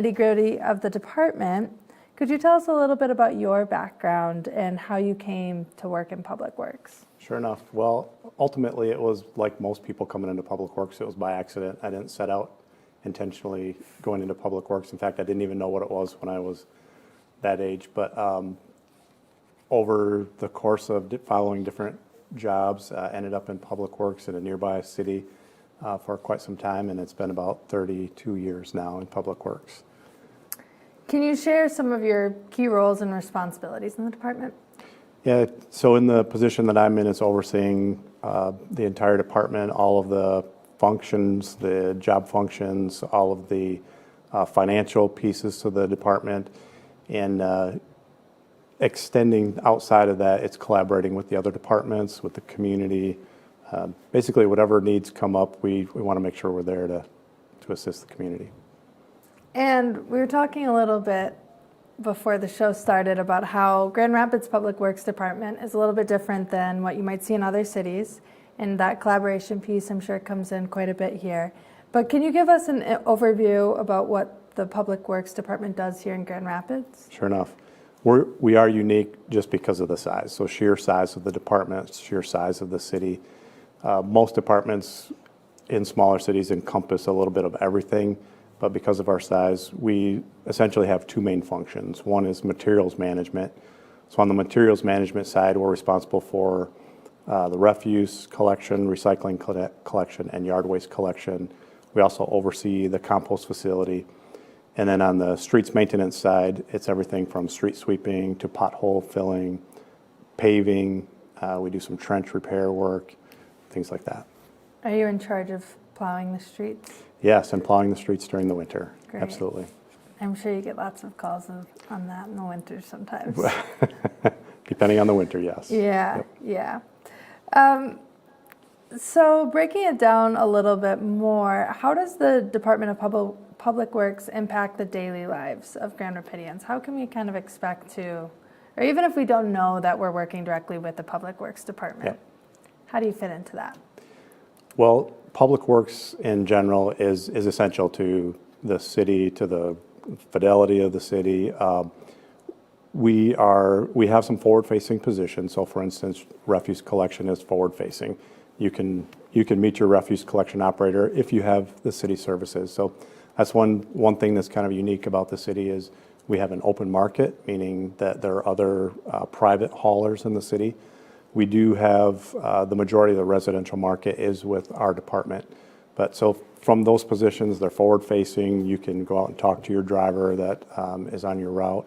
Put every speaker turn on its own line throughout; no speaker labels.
nitty-gritty of the department, could you tell us a little bit about your background and how you came to work in Public Works?
Sure enough. Well, ultimately, it was like most people coming into Public Works. It was by accident. I didn't set out intentionally going into Public Works. In fact, I didn't even know what it was when I was that age. But over the course of following different jobs, ended up in Public Works in a nearby city for quite some time, and it's been about 32 years now in Public Works.
Can you share some of your key roles and responsibilities in the department?
Yeah, so in the position that I'm in, it's overseeing the entire department, all of the functions, the job functions, all of the financial pieces to the department, and extending outside of that, it's collaborating with the other departments, with the community. Basically, whatever needs come up, we want to make sure we're there to assist the community.
And we were talking a little bit before the show started about how Grand Rapids Public Works Department is a little bit different than what you might see in other cities. And that collaboration piece, I'm sure, comes in quite a bit here. But can you give us an overview about what the Public Works Department does here in Grand Rapids?
Sure enough. We are unique just because of the size. So sheer size of the department, sheer size of the city. Most departments in smaller cities encompass a little bit of everything. But because of our size, we essentially have two main functions. One is materials management. So on the materials management side, we're responsible for the refuse collection, recycling collection, and yard waste collection. We also oversee the compost facility. And then on the streets maintenance side, it's everything from street sweeping to pothole filling, paving. We do some trench repair work, things like that.
Are you in charge of plowing the streets?
Yes, and plowing the streets during the winter.
Great.
Absolutely.
I'm sure you get lots of calls on that in the winter sometimes.
Depending on the winter, yes.
Yeah,
Yep.
yeah. So breaking it down a little bit more, how does the Department of Public Works impact the daily lives of Grand Rapidians? How can we kind of expect to, or even if we don't know that we're working directly with the Public Works Department,
Yep.
How do you fit into that?
Well, Public Works in general is essential to the city, to the fidelity of the city. We have some forward-facing positions. So, for instance, refuse collection is forward-facing. You can meet your refuse collection operator if you have the city services. So that's one thing that's kind of unique about the city is we have an open market, meaning that there are other private haulers in the city. We do have the majority of the residential market is with our department. But so from those positions, they're forward-facing. You can go out and talk to your driver that is on your route.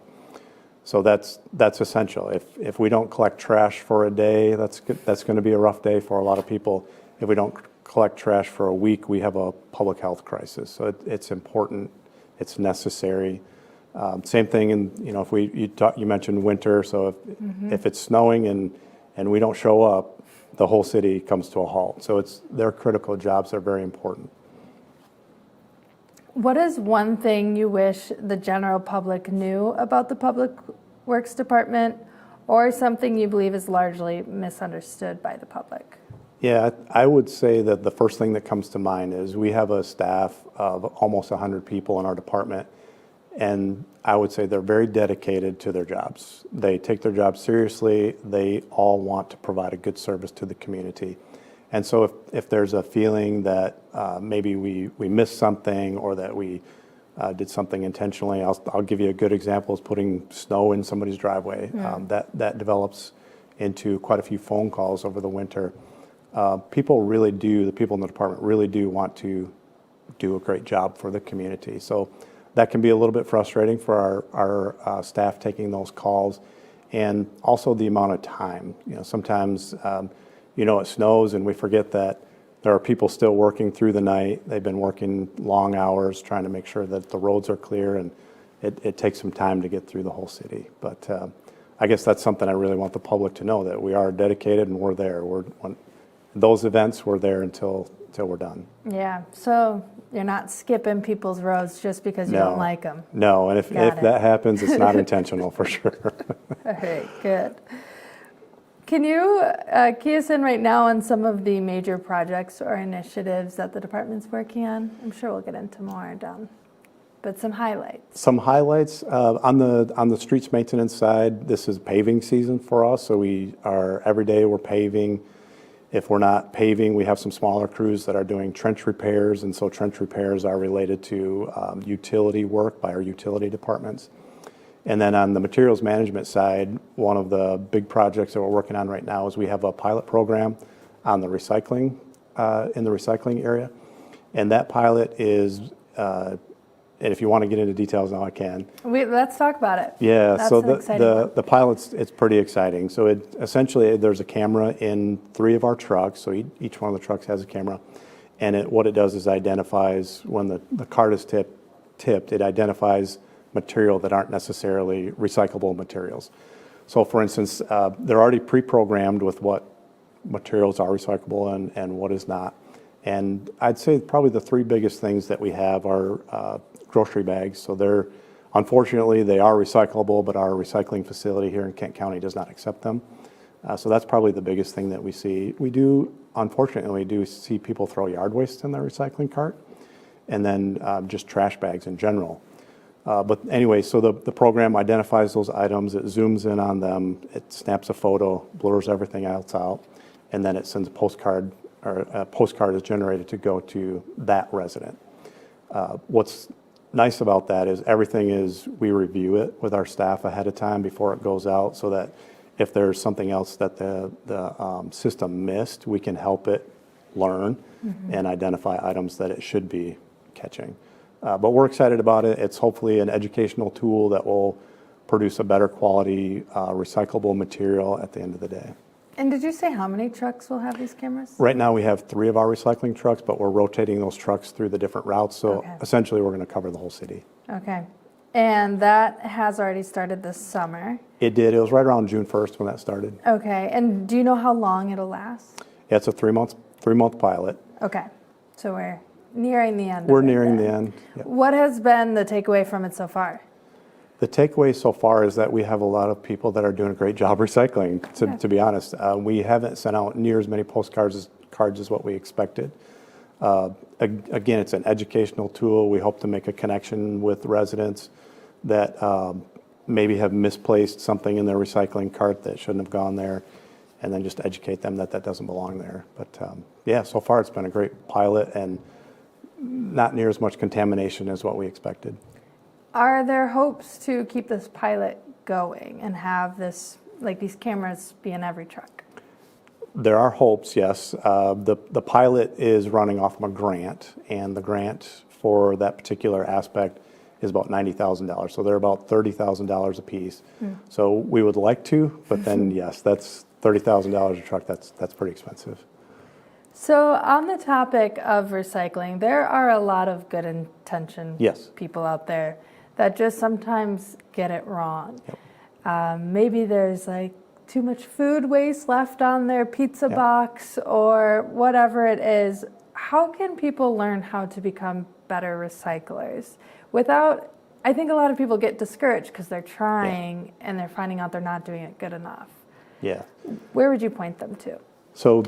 So that's essential. If we don't collect trash for a day, that's going to be a rough day for a lot of people. If we don't collect trash for a week, we have a public health crisis. So it's important. It's necessary. Same thing if you mentioned winter. So if it's snowing and we don't show up, the whole city comes to a halt. So they're critical jobs. They're very important.
What is one thing you wish the general public knew about the Public Works Department, or something you believe is largely misunderstood by the public?
Yeah, I would say that the first thing that comes to mind is we have a staff of almost 100 people in our department, and I would say they're very dedicated to their jobs. They take their jobs seriously. They all want to provide a good service to the community. And so if there's a feeling that maybe we missed something or that we did something intentionally, I'll give you a good example is putting snow in somebody's driveway. Yeah. That develops into quite a few phone calls over the winter. The people in the department really do want to do a great job for the community. So that can be a little bit frustrating for our staff taking those calls, and also the amount of time. Sometimes it snows and we forget that there are people still working through the night. They've been working long hours trying to make sure that the roads are clear, and it takes some time to get through the whole city. But I guess that's something I really want the public to know, that we are dedicated and we're there. Those events, we're there until we're done.
Yeah, so you're not skipping people's roads just because you don't like them.
No, and if that happens, it's not intentional for sure.
All right, good. Can you key us in right now on some of the major projects or initiatives that the department's working on? I'm sure we'll get into more down but some highlights.
Some highlights on the streets maintenance side. This is paving season for us, so every day we're paving. If we're not paving, we have some smaller crews that are doing trench repairs, and so trench repairs are related to utility work by our utility departments. And then on the materials management side, one of the big projects that we're working on right now is we have a pilot program on the recycling in the recycling area, and that pilot is. And if you want to get into details now, I can.
Let's talk about it.
Yeah,
That's
so
an exciting one.
the pilot's, it's pretty exciting. So essentially there's a camera in 3 of our trucks. So each one of the trucks has a camera, and what it does is identifies when the cart is tipped. It identifies material that aren't necessarily recyclable materials. So for instance, they're already pre-programmed with what materials are recyclable and what is not. And I'd say probably the 3 biggest things that we have are grocery bags. So unfortunately, they are recyclable, but our recycling facility here in Kent County does not accept them. So that's probably the biggest thing that we see. Unfortunately, we do see people throw yard waste in their recycling cart, and then just trash bags in general. But anyway, so the program identifies those items, it zooms in on them, it snaps a photo, blurs everything else out, and then it sends a postcard, or a postcard is generated to go to that resident. What's nice about that is we review it with our staff ahead of time before it goes out, so that if there's something else that the system missed, we can help it learn and identify items that it should be catching. But we're excited about it. It's hopefully an educational tool that will produce a better quality recyclable material at the end of the day.
And did you say how many trucks will have these cameras?
Right now we have 3 of our recycling trucks, but we're rotating those trucks through the different routes. So essentially we're going to cover the whole city. Okay.
And that has already started this summer.
It did. It was right around June 1st when that started.
Okay. And do you know how long it'll last?
Yeah, it's a 3-month pilot.
Okay. So we're nearing the end.
We're nearing the end. Yep.
What has been the takeaway from it so far?
The takeaway so far is that we have a lot of people that are doing a great job recycling, to be honest. We haven't sent out near as many postcards as what we expected. Again, it's an educational tool. We hope to make a connection with residents that maybe have misplaced something in their recycling cart that shouldn't have gone there, and then just educate them that doesn't belong there. But yeah, so far it's been a great pilot and not near as much contamination as what we expected.
Are there hopes to keep this pilot going and have these cameras be in every truck?
There are hopes, yes. The pilot is running off of a grant, and the grant for that particular aspect is about $90,000. So they're about $30,000 a piece. So we would like to, but then yes, that's $30,000 a truck. That's pretty expensive.
So on the topic of recycling, there are a lot of good intentioned people out there that just sometimes get it wrong. Yep. Maybe there's too much food waste left on their pizza box or whatever it is. How can people learn how to become better recyclers I think a lot of people get discouraged because they're trying and they're finding out they're not doing it good enough. Yeah. Where would you point them to?
So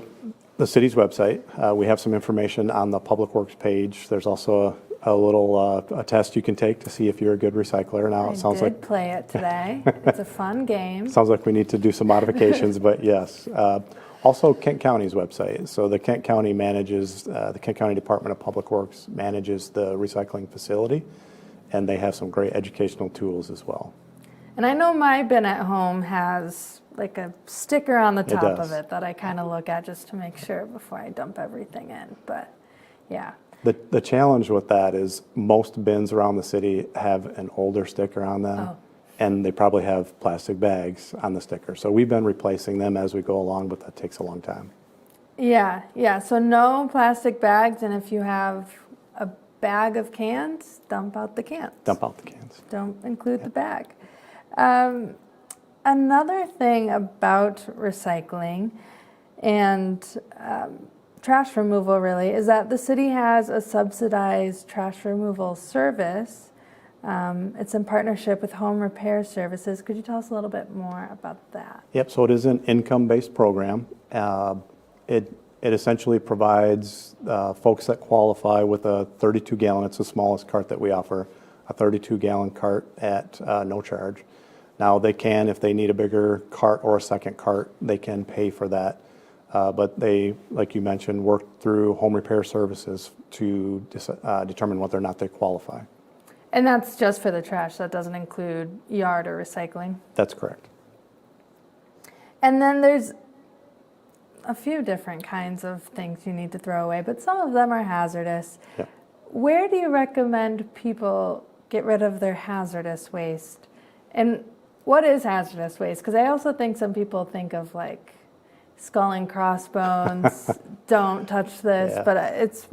the city's website, we have some information on the Public Works page. There's also a little a test you can take to see if you're a good recycler. Now it sounds like
play it today. It's a fun game.
Sounds like we need to do some modifications, but yes. Also Kent County's website. So the Kent County the Kent County Department of Public Works manages the recycling facility, and they have some great educational tools as well.
And I know my bin at home has a sticker on the top of it that I kind of look at just to make sure before I dump everything in. But yeah.
The challenge with that is most bins around the city have an older sticker on them, and they probably have plastic bags on the sticker. So we've been replacing them as we go along, but that takes a long time.
Yeah. So no plastic bags, and if you have a bag of cans, dump out the cans. Don't include the bag. Another thing about recycling and trash removal really is that the city has a subsidized trash removal service. It's in partnership with Home Repair Services. Could you tell us a little bit more about that?
Yep, so it is an income-based program. It essentially provides folks that qualify with a 32-gallon, it's the smallest cart that we offer, a 32-gallon cart at no charge. Now they can, if they need a bigger cart or a second cart, they can pay for that. But they, like you mentioned, work through home repair services to determine whether or not they qualify.
And that's just for the trash. That doesn't include yard or recycling.
That's correct.
And then there's a few different kinds of things you need to throw away, but some of them are hazardous.
Yeah.
Where do you recommend people get rid of their hazardous waste? And what is hazardous waste? Because I also think some people think of like skull and crossbones, don't touch this,
Yeah.
but it's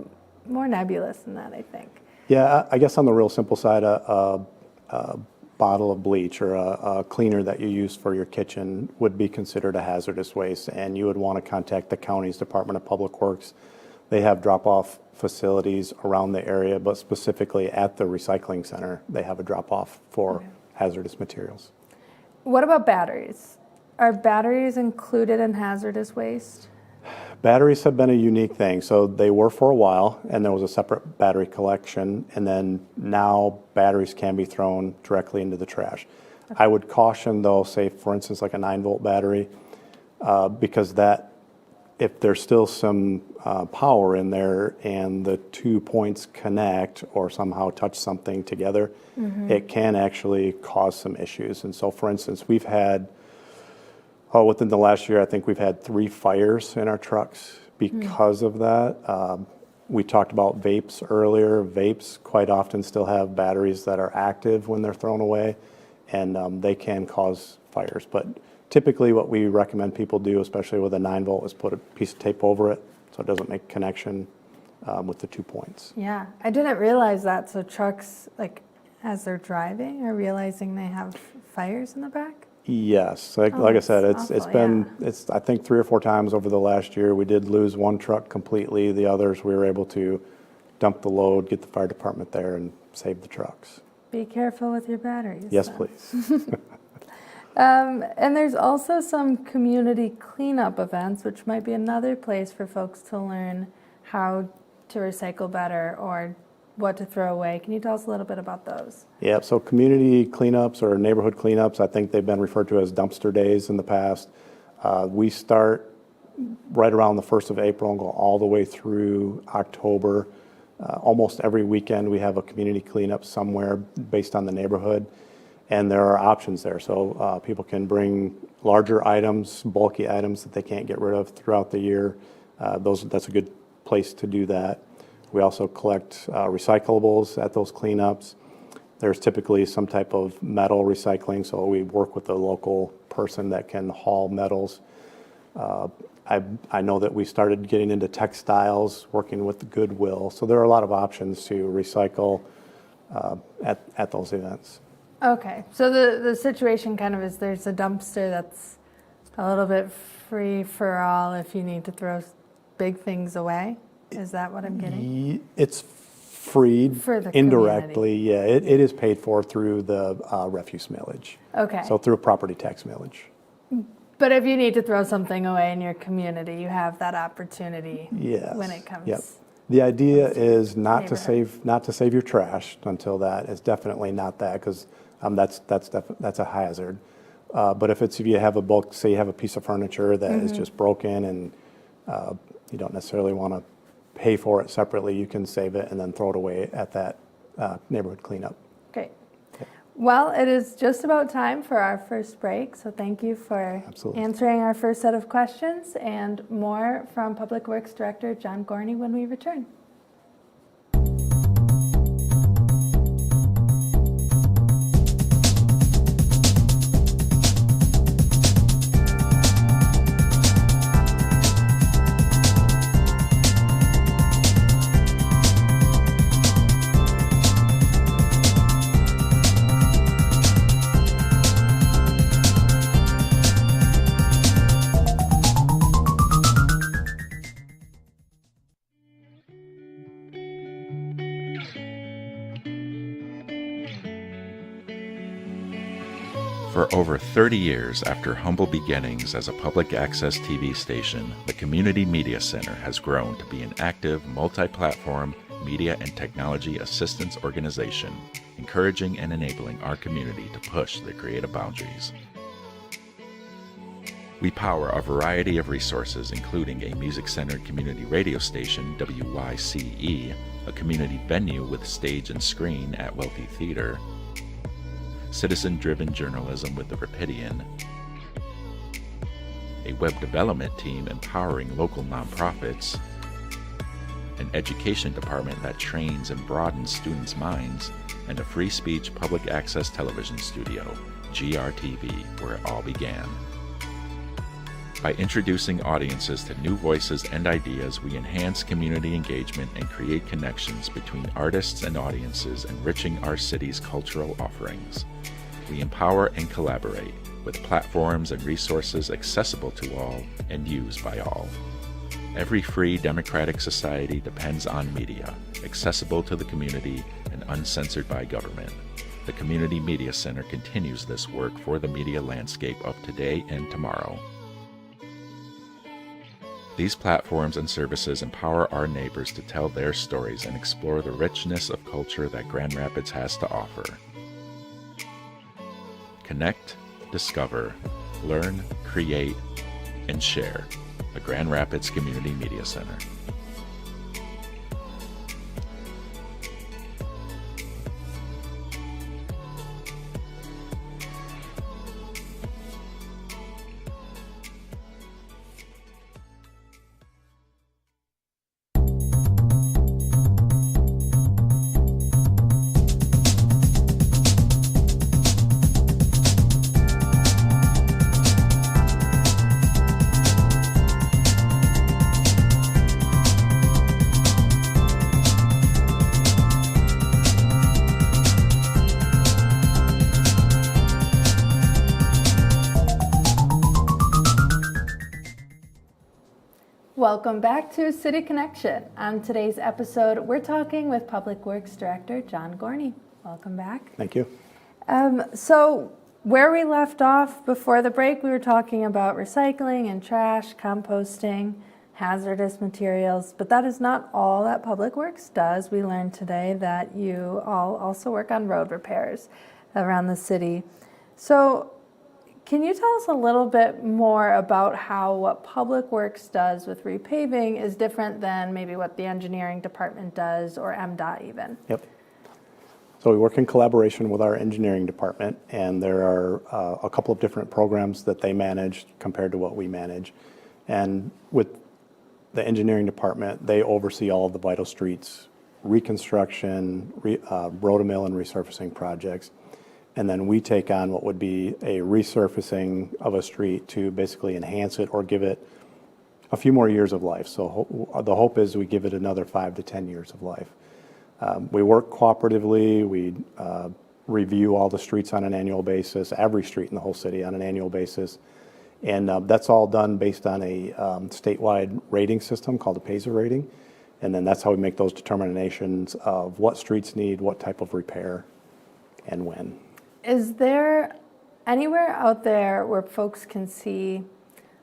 more nebulous than that, I think.
Yeah, I guess on the real simple side, a bottle of bleach or a cleaner that you use for your kitchen would be considered a hazardous waste, and you would want to contact the county's Department of Public Works. They have drop-off facilities around the area, but specifically at the recycling center, they have a drop-off for hazardous materials.
What about batteries? Are batteries included in hazardous waste?
Batteries have been a unique thing. So they were for a while, and there was a separate battery collection, and then now batteries can be thrown directly into the trash. Okay. I would caution, though, say, for instance, like a 9-volt battery, because that, if there's still some power in there and the 2 points connect or somehow touch something together, it can actually cause some issues. And so, for instance, we've had, within the last year, I think we've had 3 fires in our trucks because of that. We talked about vapes earlier. Vapes quite often still have batteries that are active when they're thrown away, and they can cause fires. But typically what we recommend people do, especially with a 9-volt, is put a piece of tape over it so it doesn't make connection with the 2 points.
Yeah, I didn't realize that. So trucks, like as they're driving, are realizing they have fires in the back?
Yes, like I said, it's
awful,
been I think 3 or 4 times over the last year. We did lose one truck completely. The others we were able to dump the load, get the fire department there, and save the trucks.
Be careful with your batteries.
Yes,
then.
please.
And there's also some community cleanup events, which might be another place for folks to learn how to recycle better or what to throw away. Can you tell us a little bit about those?
Yeah, so community cleanups or neighborhood cleanups, I think they've been referred to as dumpster days in the past. We start right around the 1st of April and go all the way through October. Almost every weekend we have a community cleanup somewhere based on the neighborhood, and there are options there. So people can bring larger items, bulky items that they can't get rid of throughout the year. That's a good place to do that. We also collect recyclables at those cleanups. There's typically some type of metal recycling, so we work with a local person that can haul metals. I know that we started getting into textiles, working with the Goodwill, so there are a lot of options to recycle at those events.
Okay, so the situation kind of is there's a dumpster that's a little bit free for all if you need to throw big things away. Is that what I'm getting?
It's freed
for the
indirectly.
community.
Yeah, it is paid for through the refuse millage.
Okay.
So through property tax millage.
But if you need to throw something away in your community, you have that opportunity.
Yes.
When it comes.
Yep. The idea is not to save your trash until that. It's definitely not that, because that's a hazard. But if you have a bulk, say you have a piece of furniture that is just broken and you don't necessarily want to pay for it separately, you can save it and then throw it away at that neighborhood cleanup.
Great. Well, it is just about time for our first break, so thank you for answering our first set of questions, and more from Public Works Director John Gorney when we return.
For over 30 years after humble beginnings as a public access TV station, the Community Media Center has grown to be an active, multi-platform media and technology assistance organization, encouraging and enabling our community to push their creative boundaries. We power a variety of resources, including a music-centered community radio station, WYCE, a community venue with stage and screen at Wealthy Theater, citizen-driven journalism with the Rapidian, a web development team empowering local nonprofits, an education department that trains and broadens students' minds, and a free speech public access television studio, GRTV, where it all began. By introducing audiences to new voices and ideas, we enhance community engagement and create connections between artists and audiences, enriching our city's cultural offerings. We empower and collaborate with platforms and resources accessible to all and used by all. Every free democratic society depends on media, accessible to the community and uncensored by government. The Community Media Center continues this work for the media landscape of today and tomorrow. These platforms and services empower our neighbors to tell their stories and explore the richness of culture that Grand Rapids has to offer. Connect, discover, learn, create, and share. The Grand Rapids Community Media Center.
Welcome back to City Connection. On today's episode, we're talking with Public Works Director John Gorney. Welcome back.
Thank you.
So where we left off before the break, we were talking about recycling and trash, composting, hazardous materials, but that is not all that Public Works does. We learned today that you all also work on road repairs around the city. So can you tell us a little bit more about how what Public Works does with repaving is different than maybe what the engineering department does or MDOT even?
Yep. So we work in collaboration with our engineering department, and there are a couple of different programs that they manage compared to what we manage. And with the engineering department, they oversee all of the vital streets, reconstruction, road-to-mill and resurfacing projects. And then we take on what would be a resurfacing of a street to basically enhance it or give it a few more years of life. So the hope is we give it another 5 to 10 years of life. We work cooperatively. We review all the streets on an annual basis, every street in the whole city on an annual basis. And that's all done based on a statewide rating system called a PASER rating. And then that's how we make those determinations of what streets need, what type of repair, and when.
Is there anywhere out there where folks can see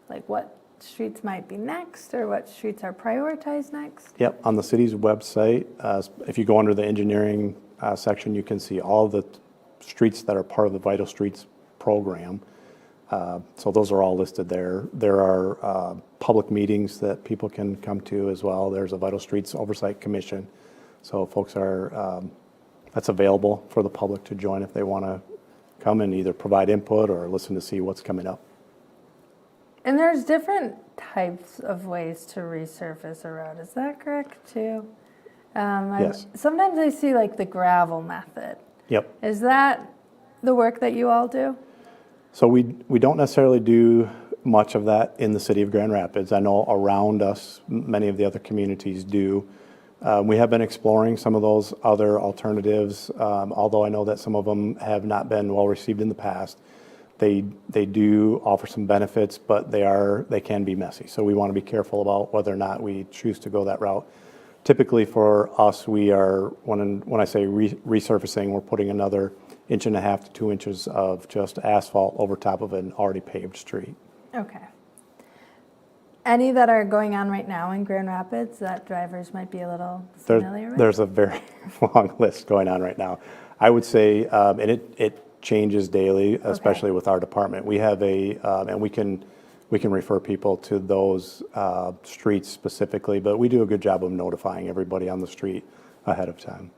like what streets might be next or what streets are prioritized next?
Yep, on the city's website, if you go under the engineering section, you can see all the streets that are part of the Vital Streets program. So those are all listed there. There are public meetings that people can come to as well. There's a Vital Streets Oversight Commission. So folks are, that's available for the public to join if they want to come and either provide input or listen to see what's coming up.
And there's different types of ways to resurface a road. Is that correct too?
Yes.
Sometimes I see like the gravel method.
Yep.
Is that the work that you all do?
So we don't necessarily do much of that in the city of Grand Rapids. I know around us, many of the other communities do. We have been exploring some of those other alternatives, although I know that some of them have not been well received in the past. They do offer some benefits, but they can be messy. So we want to be careful about whether or not we choose to go that route. Typically for us, we are, when I say resurfacing, we're putting another 1.5 to 2 inches of just asphalt over top of an already paved street.
Okay. Any that are going on right now in Grand Rapids that drivers might be a little familiar with?
There's a very long list going on right now. I would say, and it changes daily, especially with our department. We have and we can refer people to those streets specifically, but we do a good job of notifying everybody on the street ahead of time.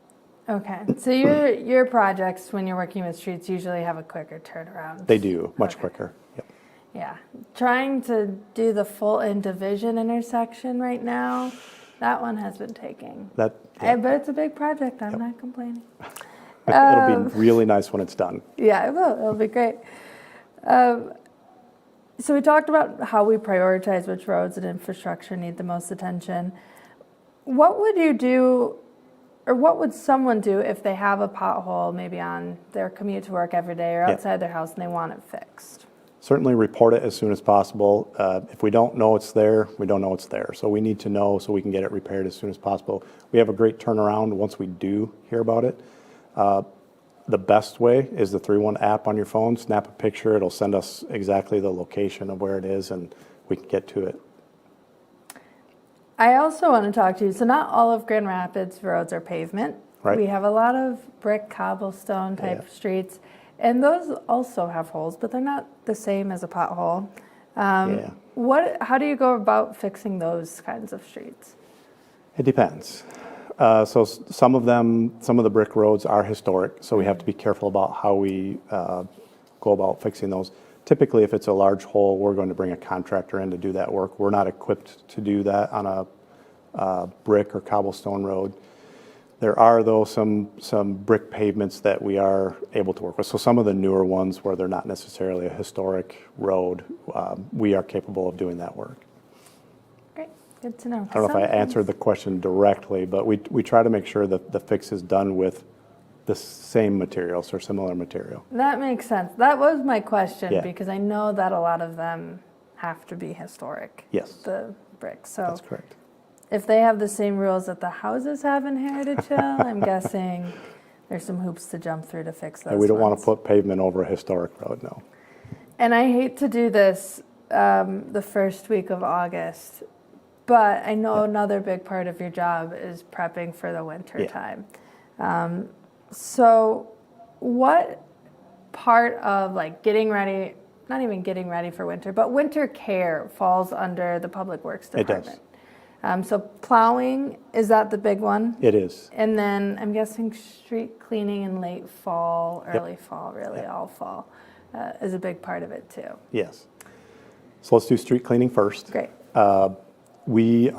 Okay, so your projects, when you're working with streets, usually have a quicker turnaround.
They do, much quicker. Yep.
Yeah. Trying to do the full end division intersection right now, that one has been taking. But it's a big project. I'm not complaining.
It'll be really nice when it's done.
Yeah, it will. It'll be great. So we talked about how we prioritize which roads and infrastructure need the most attention. What would you do, or what would someone do if they have a pothole maybe on their commute to work every day or outside their house and they want it fixed?
Certainly report it as soon as possible. If we don't know it's there, we don't know it's there. So we need to know so we can get it repaired as soon as possible. We have a great turnaround once we do hear about it. The best way is the 3-1 app on your phone. Snap a picture. It'll send us exactly the location of where it is, and we can get to it.
I also want to talk to you. So not all of Grand Rapids roads are pavement.
Right.
We have a lot of brick, cobblestone type streets. And those also have holes, but they're not the same as a pothole. How do you go about fixing those kinds of streets?
It depends. So some of the brick roads are historic, so we have to be careful about how we go about fixing those. Typically, if it's a large hole, we're going to bring a contractor in to do that work. We're not equipped to do that on a brick or cobblestone road. There are, though, some brick pavements that we are able to work with. So some of the newer ones where they're not necessarily a historic road, we are capable of doing that work.
Great, good to know.
I don't know if I answered the question directly, but we try to make sure that the fix is done with the same materials or similar material.
That makes sense. That was my question because I know that a lot of them have to be historic.
Yes.
The bricks. So
that's correct.
If they have the same rules that the houses have in Heritage Hill, I'm guessing there's some hoops to jump through to fix those.
We don't want to put pavement over a historic road, no.
And I hate to do this the first week of August, but I know another big part of your job is prepping for the winter time. So what part of like getting ready, not even getting ready for winter, but winter care falls under the Public Works Department?
It does.
So plowing, is that the big one?
It is.
And then I'm guessing street cleaning in late fall, early fall, really all fall, is a big part of it too.
Yes. So let's do street cleaning first.
Great.
We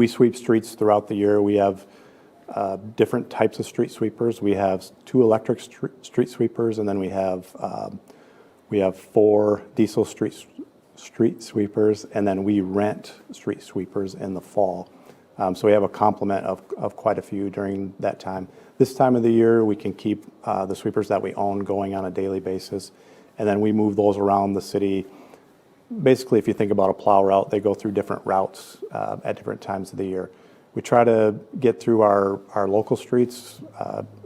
sweep streets throughout the year. We have different types of street sweepers. We have 2 electric street sweepers, and then we have 4 diesel street sweepers, and then we rent street sweepers in the fall. So we have a complement of quite a few during that time. This time of the year, we can keep the sweepers that we own going on a daily basis, and then we move those around the city. Basically, if you think about a plow route, they go through different routes at different times of the year. We try to get through our local streets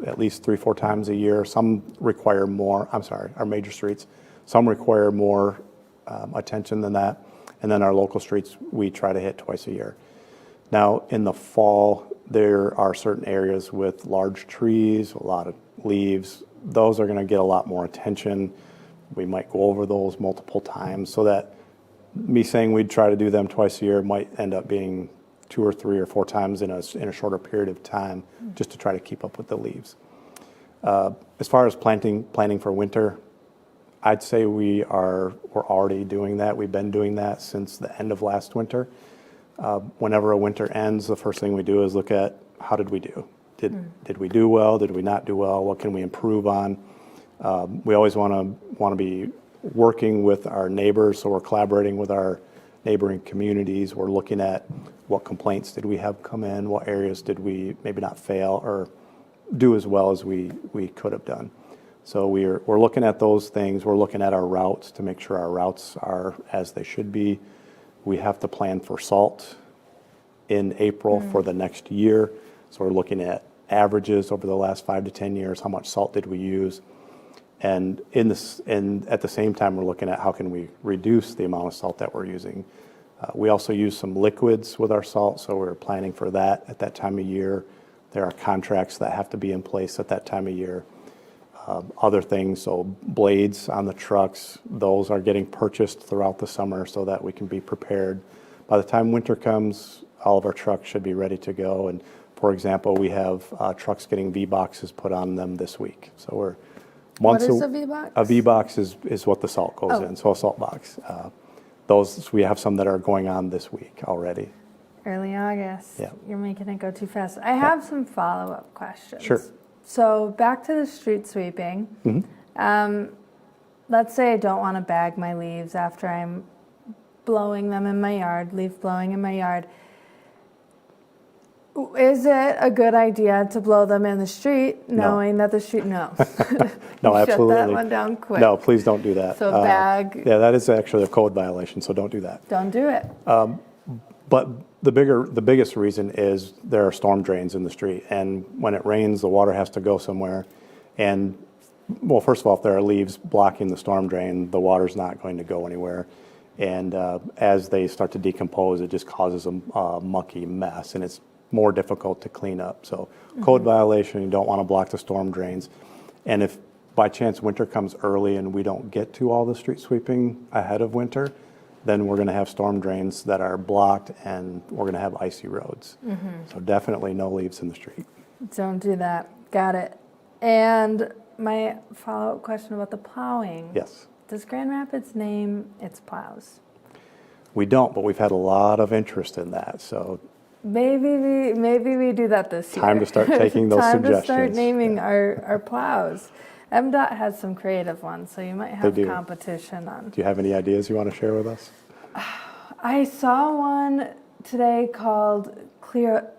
at least 3-4 times a year. Some require more, our major streets. Some require more attention than that. And then our local streets, we try to hit twice a year. Now, in the fall, there are certain areas with large trees, a lot of leaves. Those are going to get a lot more attention. We might go over those multiple times, so that me saying we'd try to do them twice a year might end up being 2 or 3 or 4 times in a shorter period of time, just to try to keep up with the leaves. As far as planting for winter, I'd say we're already doing that. We've been doing that since the end of last winter. Whenever a winter ends, the first thing we do is look at how did we do? Did we do well? Did we not do well? What can we improve on? We always want to be working with our neighbors, so we're collaborating with our neighboring communities. We're looking at what complaints did we have come in, what areas did we maybe not fail or do as well as we could have done. So we're looking at those things. We're looking at our routes to make sure our routes are as they should be. We have to plan for salt in April for the next year. So we're looking at averages over the last 5 to 10 years. How much salt did we use? And at the same time, we're looking at how can we reduce the amount of salt that we're using. We also use some liquids with our salt, so we're planning for that at that time of year. There are contracts that have to be in place at that time of year. Other things, so blades on the trucks, those are getting purchased throughout the summer so that we can be prepared. By the time winter comes, all of our trucks should be ready to go. And for example, we have trucks getting V-boxes put on them this week. So we're
What is a V-box?
A V-box is what the salt goes in, so a salt box. Those, we have some that are going on this week already.
Early August.
Yeah.
You're making it go too fast. I have some follow-up questions.
Sure.
So back to the street sweeping. Let's say I don't want to bag my leaves after I'm blowing them in my yard, leaf blowing in my yard. Is it a good idea to blow them in the street, knowing that the street? No.
No, absolutely.
Shut that one down quick.
No, please don't do that.
So bag.
Yeah, that is actually a code violation, so don't do that.
Don't do it.
But the biggest reason is there are storm drains in the street, and when it rains, the water has to go somewhere. And well, first of all, if there are leaves blocking the storm drain, the water's not going to go anywhere. And as they start to decompose, it just causes a mucky mess, and it's more difficult to clean up. So code violation, you don't want to block the storm drains. And if by chance winter comes early and we don't get to all the street sweeping ahead of winter, then we're going to have storm drains that are blocked, and we're going to have icy roads. So definitely no leaves in the street.
Don't do that. Got it. And my follow-up question about the plowing.
Yes.
Does Grand Rapids name its plows?
We don't, but we've had a lot of interest in that. So
Maybe we do that this year.
time to start taking those
Time
suggestions.
to start naming our plows. MDOT has some creative ones, so you might have
do.
competition on.
Do you have any ideas you want to share with us?
I saw one today called Cleopatra.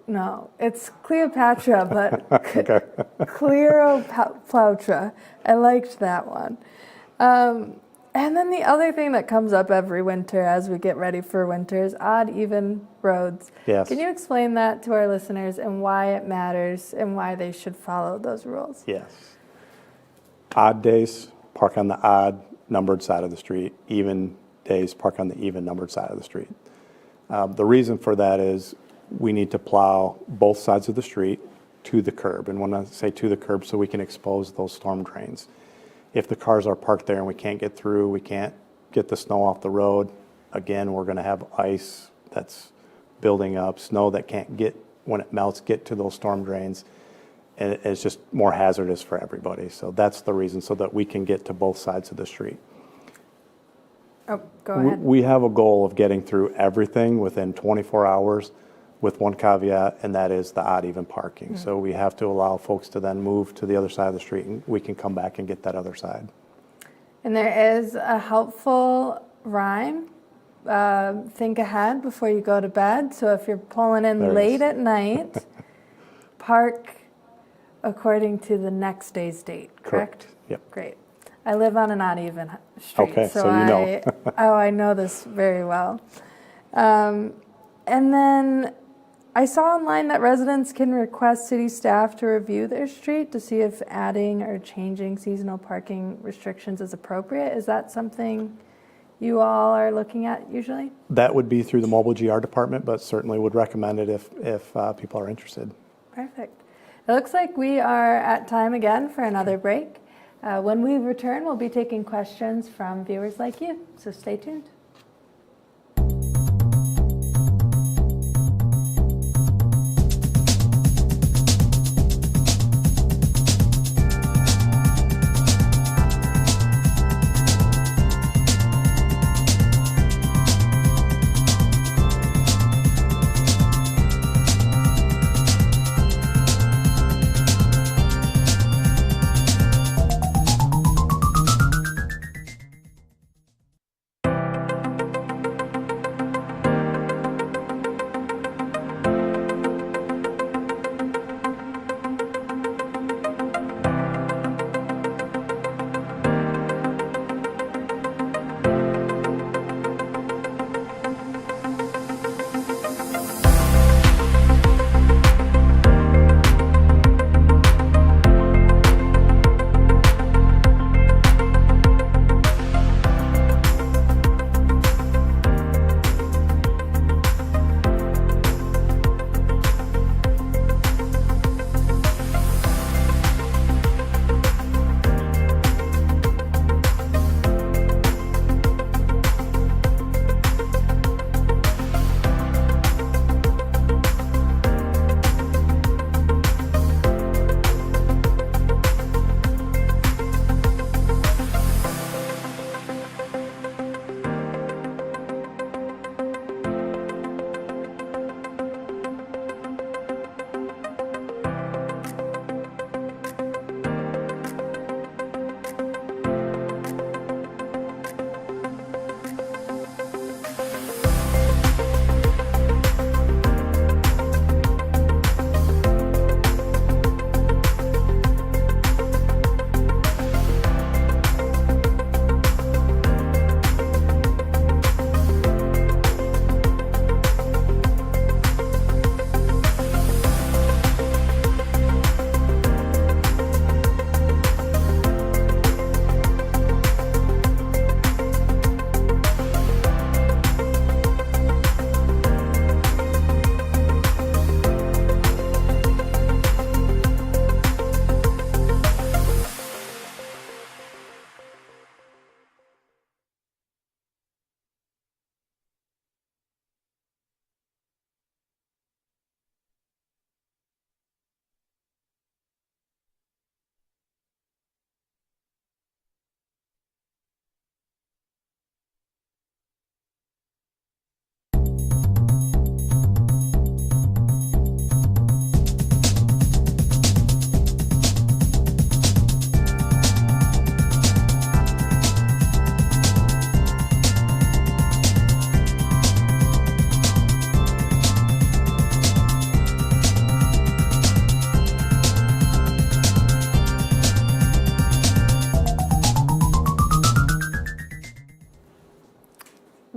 No, it's Cleopatra, but
Okay.
Cleopatra. I liked that one. And then the other thing that comes up every winter as we get ready for winter is odd, even roads.
Yes.
Can you explain that to our listeners and why it matters and why they should follow those rules?
Yes. Odd days, park on the odd numbered side of the street. Even days, park on the even numbered side of the street. The reason for that is we need to plow both sides of the street to the curb. And when I say to the curb, so we can expose those storm drains. If the cars are parked there and we can't get through, we can't get the snow off the road, again, we're going to have ice that's building up, snow that can't get, when it melts, get to those storm drains. And it's just more hazardous for everybody. So that's the reason, so that we can get to both sides of the street.
Oh, go ahead.
We have a goal of getting through everything within 24 hours with one caveat, and that is the odd even parking. So we have to allow folks to then move to the other side of the street, and we can come back and get that other side.
And there is a helpful rhyme. Think ahead before you go to bed. So if you're pulling in
There it
late
is.
at night, park according to the next day's date, correct?
Yep.
Great. I live on an odd even street,
Okay, so you know.
I know this very well. And then I saw online that residents can request city staff to review their street to see if adding or changing seasonal parking restrictions is appropriate. Is that something you all are looking at usually?
That would be through the mobile GR department, but certainly would recommend it if people are interested.
Perfect. It looks like we are at time again for another break. When we return, we'll be taking questions from viewers like you, so stay tuned.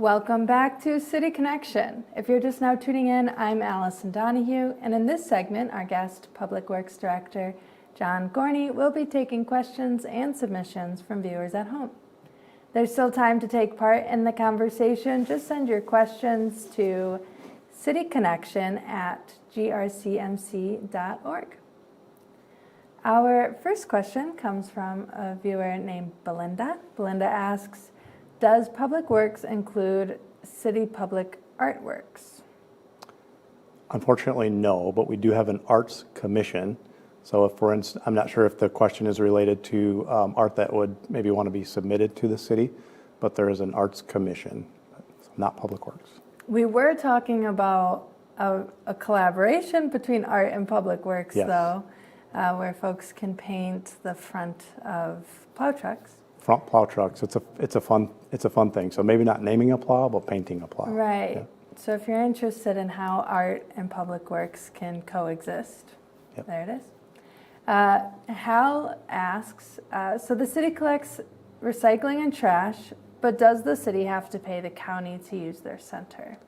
Welcome back to City Connection. If you're just now tuning in, I'm Allison Donahue, and in this segment, our guest, Public Works Director John Gorney, will be taking questions and submissions from viewers at home. There's still time to take part in the conversation. Just send your questions to cityconnection@grcmc.org. Our first question comes from a viewer named Belinda. Belinda asks, does Public Works include city public artworks?
Unfortunately, no, but we do have an arts commission. So if, for instance, I'm not sure if the question is related to art that would maybe want to be submitted to the city, but there is an arts commission, not Public Works.
We were talking about a collaboration between art and Public Works,
Yes.
though, where folks can paint the front of plow trucks.
Front plow trucks, it's a fun thing. So maybe not naming a plow, but painting a plow.
Right.
Yeah.
So if you're interested in how art and Public Works can coexist,
Yep.
there it is. Hal asks, so the city collects recycling and trash, but does the city have to pay the county to use their center?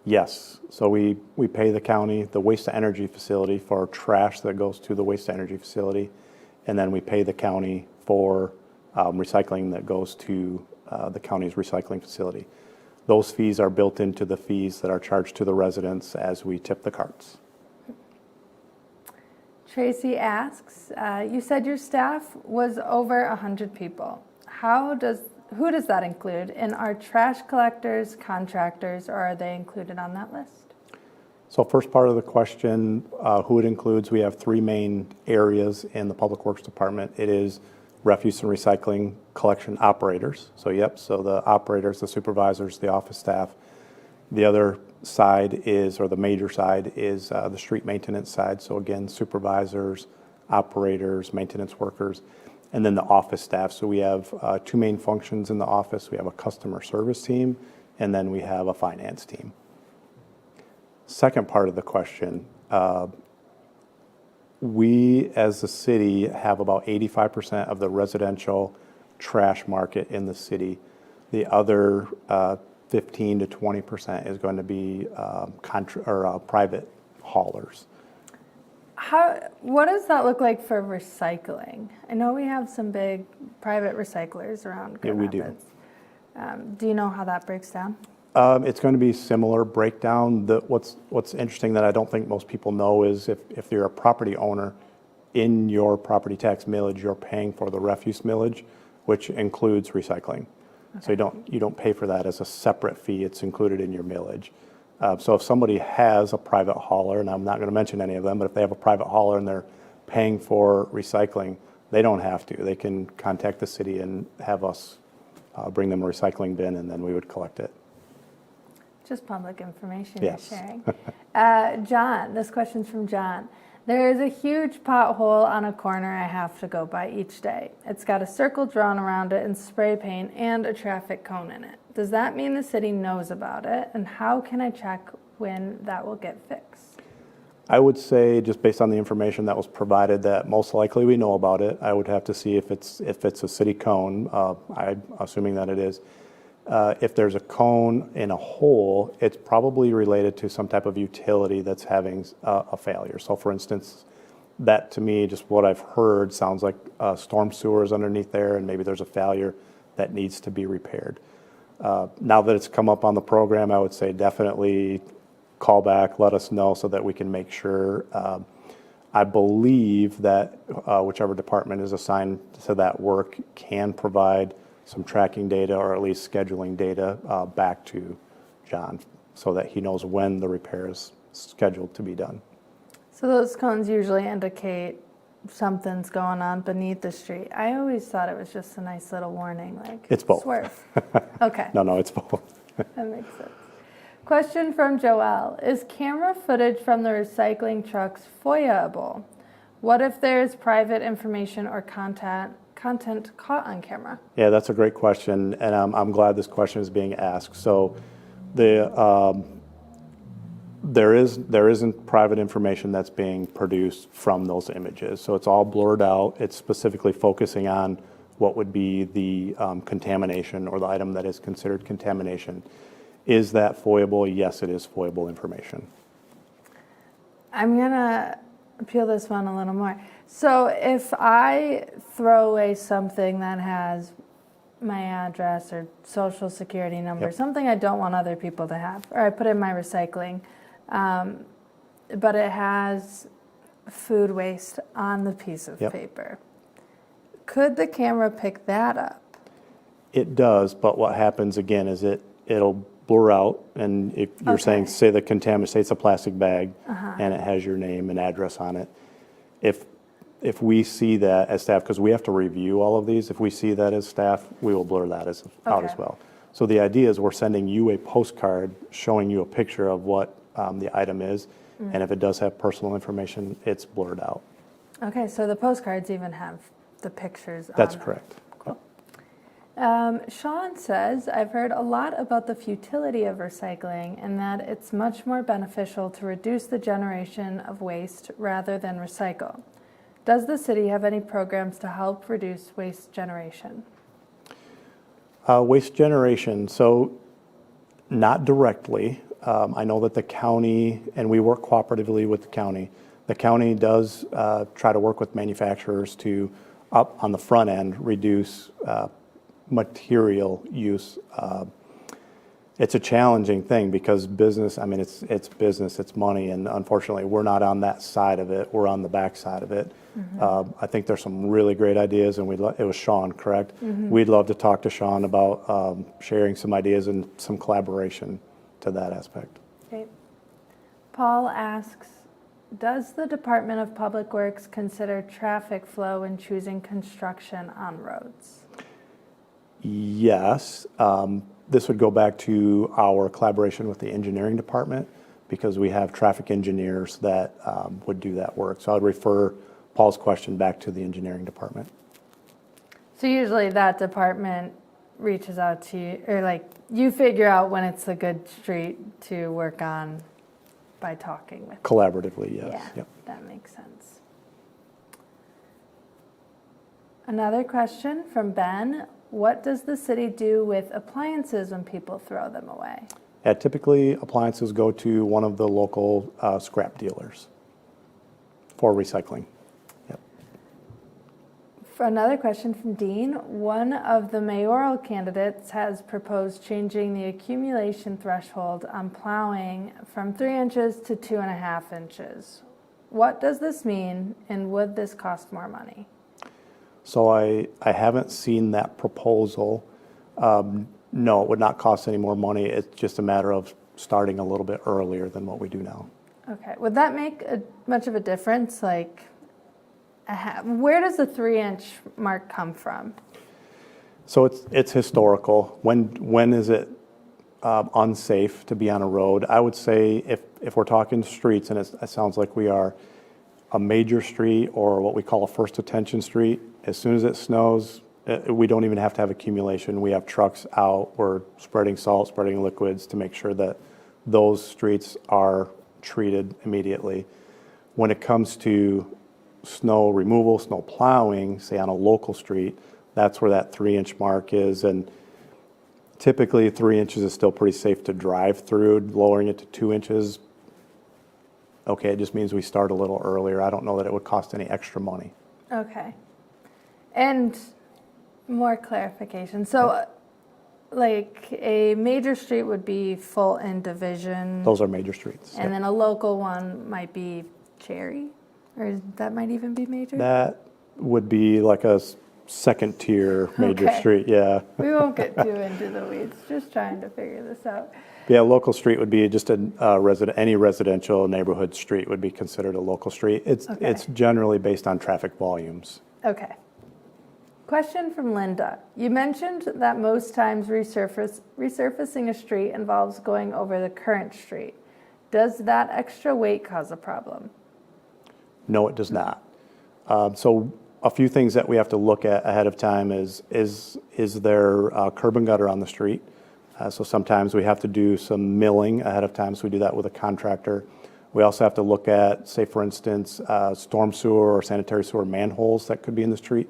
Yes, so we pay the county, the waste-to-energy facility, for trash that goes to the waste-to-energy facility, and then we pay the county for recycling that goes to the county's recycling facility. Those fees are built into the fees that are charged to the residents as we tip the carts.
Tracy asks, you said your staff was over 100 people. Who does that include? And are trash collectors contractors, or are they included on that list?
So first part of the question, who it includes, we have three main areas in the Public Works Department. It is refuse and recycling collection operators. So so the operators, the supervisors, the office staff. The other side is, or the major side is the street maintenance side. So again, supervisors, operators, maintenance workers, and then the office staff. So we have two main functions in the office. We have a customer service team, and then we have a finance team. Second part of the question, we as the city have about 85% of the residential trash market in the city. The other 15 to 20% is going to be private haulers.
What does that look like for recycling? I know we have some big private recyclers around Grand Rapids. Do you know how that breaks down?
It's going to be similar breakdown. What's interesting that I don't think most people know is if you're a property owner, in your property tax millage, you're paying for the refuse millage, which includes recycling. Okay. So you don't pay for that as a separate fee. It's included in your millage. So if somebody has a private hauler, and I'm not going to mention any of them, but if they have a private hauler and they're paying for recycling, they don't have to. They can contact the city and have us bring them a recycling bin, and then we would collect it.
Just public information
Yes.
you're sharing. John, this question's from John. There is a huge pothole on a corner I have to go by each day. It's got a circle drawn around it in spray paint and a traffic cone in it. Does that mean the city knows about it? And how can I check when that will get fixed?
I would say, just based on the information that was provided, that most likely we know about it. I would have to see if it's a city cone. I'm assuming that it is. If there's a cone in a hole, it's probably related to some type of utility that's having a failure. So for instance, that to me, just what I've heard, sounds like storm sewers underneath there, and maybe there's a failure that needs to be repaired. Now that it's come up on the program, I would say definitely call back, let us know so that we can make sure. I believe that whichever department is assigned to that work can provide some tracking data, or at least scheduling data back to John so that he knows when the repair is scheduled to be done.
So those cones usually indicate something's going on beneath the street. I always thought it was just a nice little warning, like
It's both.
swerve. Okay.
No, it's both.
That makes sense. Question from Joelle. Is camera footage from the recycling trucks FOIA-able? What if there's private information or content caught on camera?
Yeah, that's a great question, and I'm glad this question is being asked. So there isn't private information that's being produced from those images. So it's all blurred out. It's specifically focusing on what would be the contamination or the item that is considered contamination. Is that FOIable? Yes, it is FOIable information.
I'm gonna peel this one a little more. So if I throw away something that has my address or social security number,
Yep.
something I don't want other people to have, or I put in my recycling, but it has food waste on the piece of
Yep.
paper, could the camera pick that up?
It does, but what happens again is it'll blur out, and if you're saying,
Okay.
say the contaminant, say it's a plastic bag, and it has your name and address on it. If we see that as staff, because we have to review all of these, if we see that as staff, we will blur that out as
Okay.
well. So the idea is we're sending you a postcard showing you a picture of what the item is, and if it does have personal information, it's blurred out.
Okay, so the postcards even have the pictures
That's
on them.
correct.
Sean says, I've heard a lot about the futility of recycling and that it's much more beneficial to reduce the generation of waste rather than recycle. Does the city have any programs to help reduce waste generation?
Waste generation, so not directly. I know that the county, and we work cooperatively with the county does try to work with manufacturers to, up on the front end, reduce material use. It's a challenging thing because business, I mean, it's business, it's money, and unfortunately, we're not on that side of it. We're on the back side of it. I think there's some really great ideas, and it was Sean, correct? We'd love to talk to Sean about sharing some ideas and some collaboration to that aspect.
Okay. Paul asks, does the Department of Public Works consider traffic flow when choosing construction on roads?
Yes. This would go back to our collaboration with the engineering department because we have traffic engineers that would do that work. So I'd refer Paul's question back to the engineering department.
So usually that department reaches out to you, or like you figure out when it's a good street to work on by talking with.
Collaboratively, yes.
Yeah,
Yep.
that makes sense. Another question from Ben. What does the city do with appliances when people throw them away?
Typically, appliances go to one of the local scrap dealers for recycling. Yep.
For another question from Dean, one of the mayoral candidates has proposed changing the accumulation threshold on plowing from 3 inches to 2.5 inches. What does this mean, and would this cost more money?
So I haven't seen that proposal. No, it would not cost any more money. It's just a matter of starting a little bit earlier than what we do now.
Okay, would that make much of a difference? Like, where does the 3-inch mark come from?
So it's historical. When is it unsafe to be on a road? I would say if we're talking streets, and it sounds like we are, a major street or what we call a first attention street, as soon as it snows, we don't even have to have accumulation. We have trucks out. We're spreading salt, spreading liquids to make sure that those streets are treated immediately. When it comes to snow removal, snow plowing, say on a local street, that's where that 3-inch mark is. And typically 3 inches is still pretty safe to drive through. Lowering it to 2 inches, okay, it just means we start a little earlier. I don't know that it would cost any extra money.
Okay. And more clarification. So, like a major street would be Fulton Division.
Those are major streets.
And then a local one might be Cherry, or that might even be major?
That would be like a second tier major
Okay.
street, yeah.
We won't get too into the weeds, just trying to figure this out.
Yeah, local street would be just any residential neighborhood street would be considered a local street. It's generally based on traffic volumes.
Okay. Question from Linda. You mentioned that most times resurfacing a street involves going over the current street. Does that extra weight cause a problem?
No, it does not. So a few things that we have to look at ahead of time is there curb and gutter on the street? So sometimes we have to do some milling ahead of time, so we do that with a contractor. We also have to look at, say for instance, storm sewer or sanitary sewer manholes that could be in the street.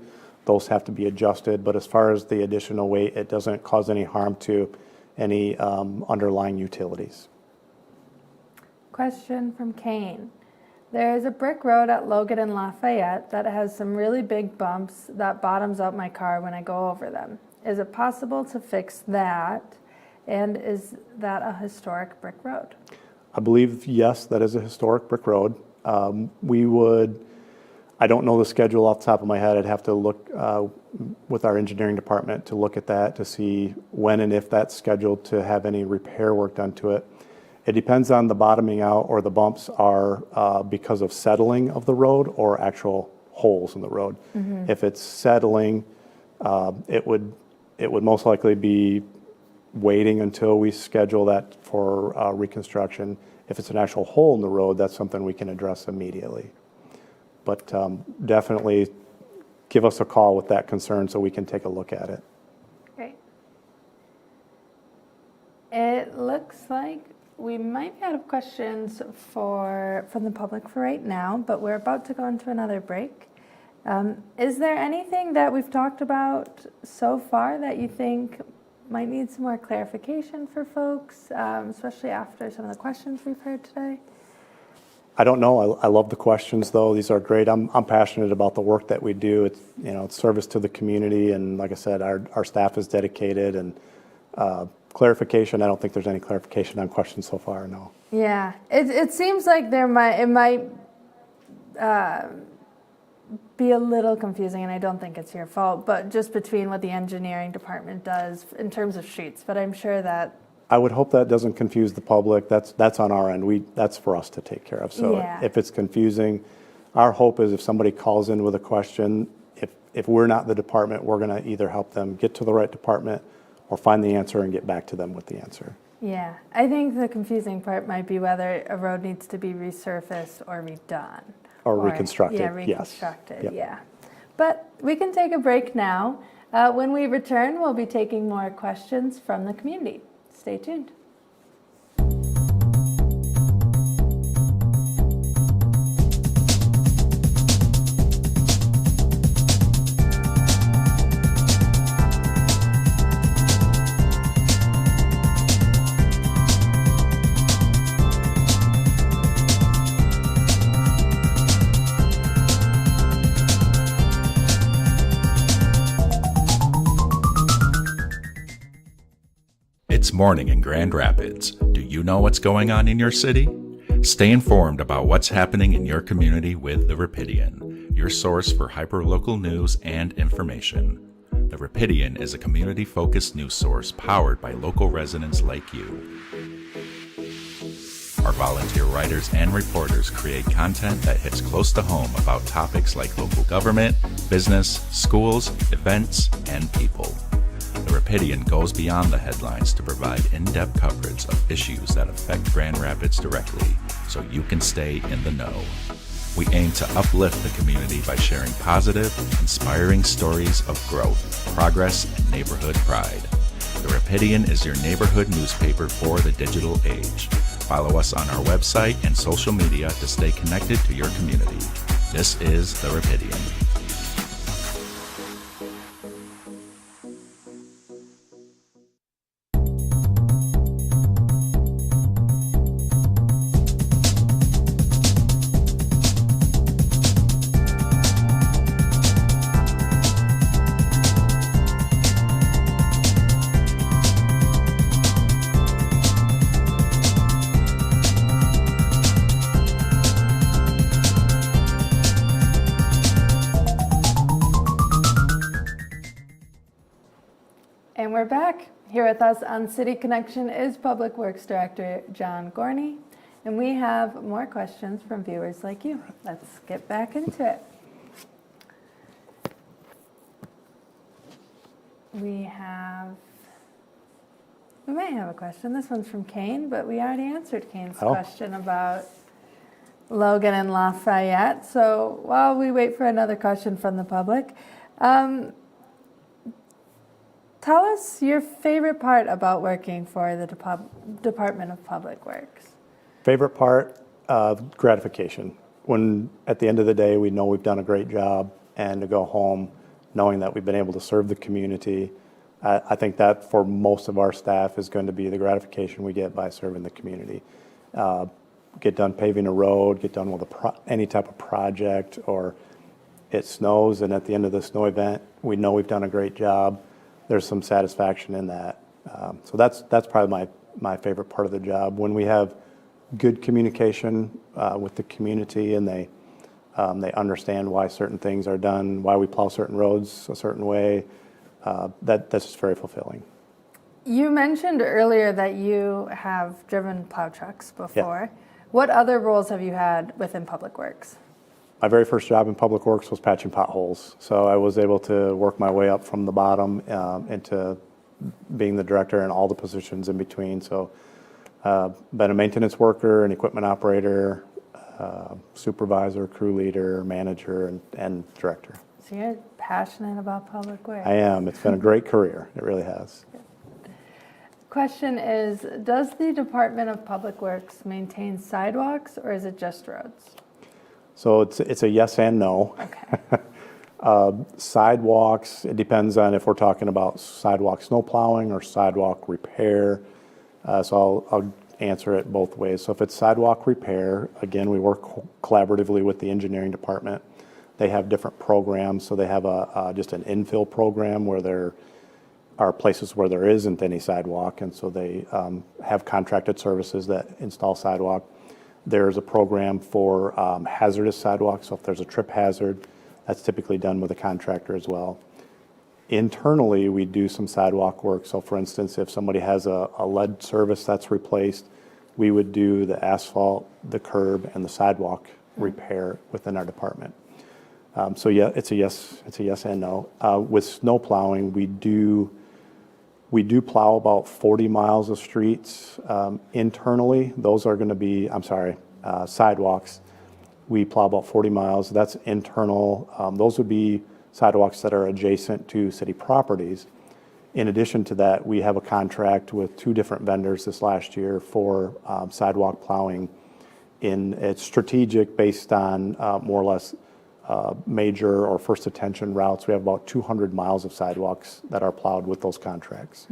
those have to be adjusted. But as far as the additional weight, it doesn't cause any harm to any underlying utilities.
Question from Kane. There is a brick road at Logan and Lafayette that has some really big bumps that bottoms out my car when I go over them. Is it possible to fix that? And is that a historic brick road?
I believe, yes, that is a historic brick road. I don't know the schedule off the top of my head. I'd have to look with our engineering department to look at that to see when and if that's scheduled to have any repair work done to it. It depends on the bottoming out or the bumps are because of settling of the road or actual holes in the road. Mm-hmm. If it's settling, it would most likely be waiting until we schedule that for reconstruction. If it's an actual hole in the road, that's something we can address immediately. But definitely give us a call with that concern so we can take a look at it.
Great. It looks like we might be out of questions from the public for right now, but we're about to go into another break. Is there anything that we've talked about so far that you think might need some more clarification for folks, especially after some of the questions we've heard today?
I don't know. I love the questions, though. These are great. I'm passionate about the work that we do. It's it's service to the community, and like I said, our staff is dedicated. And clarification, I don't think there's any clarification on questions so far. No.
Yeah, it seems like it might be a little confusing, and I don't think it's your fault, but just between what the engineering department does in terms of sheets. But I'm sure that.
I would hope that doesn't confuse the public. That's on our end. That's for us to take care of. So
yeah.
If it's confusing, our hope is if somebody calls in with a question, if we're not the department, we're going to either help them get to the right department or find the answer and get back to them with the answer.
Yeah, I think the confusing part might be whether a road needs to be resurfaced or redone.
Or reconstructed,
yeah, reconstructed,
yes.
Yeah. But we can take a break now. When we return, we'll be taking more questions from the community. Stay tuned.
It's morning in Grand Rapids. Do you know what's going on in your city? Stay informed about what's happening in your community with The Rapidian, your source for hyperlocal news and information. The Rapidian is a community-focused news source powered by local residents like you. Our volunteer writers and reporters create content that hits close to home about topics like local government, business, schools, events, and people. The Rapidian goes beyond the headlines to provide in-depth coverage of issues that affect Grand Rapids directly, so you can stay in the know. We aim to uplift the community by sharing positive, inspiring stories of growth, progress, and neighborhood pride. The Rapidian is your neighborhood newspaper for the digital age. Follow us on our website and social media to stay connected to your community. This is The Rapidian.
And we're back. Here with us on City Connection is Public Works Director John Gorney. And we have more questions from viewers like you. Let's get back into it. We may have a question. This one's from Kane, but we already answered Kane's question about Logan and Lafayette. So while we wait for another question from the public, tell us your favorite part about working for the Department of Public Works.
Favorite part, gratification. When at the end of the day we know we've done a great job, and to go home knowing that we've been able to serve the community. I think that for most of our staff is going to be the gratification we get by serving the community. Get done paving a road, get done with any type of project, or it snows, and at the end of the snow event, we know we've done a great job. There's some satisfaction in that. So that's probably my favorite part of the job. When we have good communication with the community, and they understand why certain things are done, why we plow certain roads a certain way, that's just very fulfilling.
You mentioned earlier that you have driven plow trucks before.
Yeah.
What other roles have you had within Public Works?
My very first job in Public Works was patching potholes. So I was able to work my way up from the bottom into being the director and all the positions in between. So been a maintenance worker, an equipment operator, supervisor, crew leader, manager, and director.
So you're passionate about Public Works.
I am. It's been a great career. It really has.
Question is, does the Department of Public Works maintain sidewalks, or is it just roads?
So it's a yes and no.
Okay.
Sidewalks, it depends on if we're talking about sidewalk snow plowing or sidewalk repair. So I'll answer it both ways. So if it's sidewalk repair, again, we work collaboratively with the engineering department. They have different programs. So they have just an infill program where there are places where there isn't any sidewalk, and so they have contracted services that install sidewalk. There's a program for hazardous sidewalks, so if there's a trip hazard, that's typically done with a contractor as well. Internally, we do some sidewalk work. So for instance, if somebody has a lead service that's replaced, we would do the asphalt, the curb, and the sidewalk repair within our department. So yeah, it's a yes and no. With snow plowing, we do plow about 40 miles of streets internally. Those are going to be, sidewalks. We plow about 40 miles. That's internal. Those would be sidewalks that are adjacent to city properties. In addition to that, we have a contract with 2 different vendors this last year for sidewalk plowing. It's strategic based on more or less major or first attention routes. We have about 200 miles of sidewalks that are plowed with those contracts.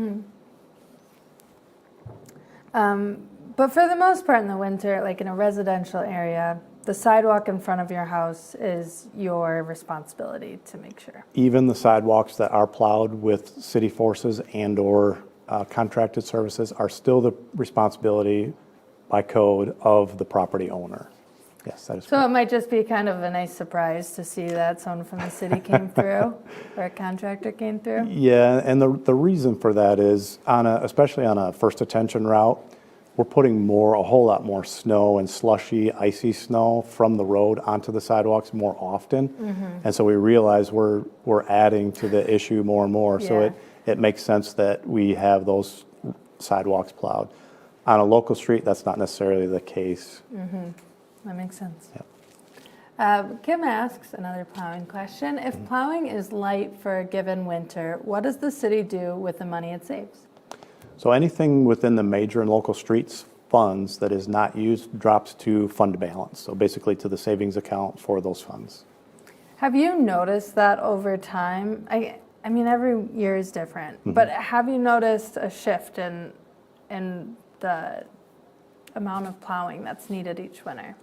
But for the most part in the winter, like in a residential area, the sidewalk in front of your house is your responsibility to make sure.
Even the sidewalks that are plowed with city forces and or contracted services are still the responsibility by code of the property owner. Yes, that is
So
correct.
it might just be kind of a nice surprise to see that someone from the city came through or a contractor came through.
Yeah, and the reason for that is especially on a first attention route, we're putting a whole lot more snow and slushy, icy snow from the road onto the sidewalks more often. And so we realize we're adding to the issue more and more.
Yeah.
So it makes sense that we have those sidewalks plowed. On a local street, that's not necessarily the case.
That makes sense.
Yep.
Kim asks another plowing question. If plowing is light for a given winter, what does the city do with the money it saves?
So anything within the major and local streets funds that is not used drops to fund balance. So basically to the savings account for those funds.
Have you noticed that over time? I mean, every year is different, but have you noticed a shift in the amount of plowing that's needed each winter?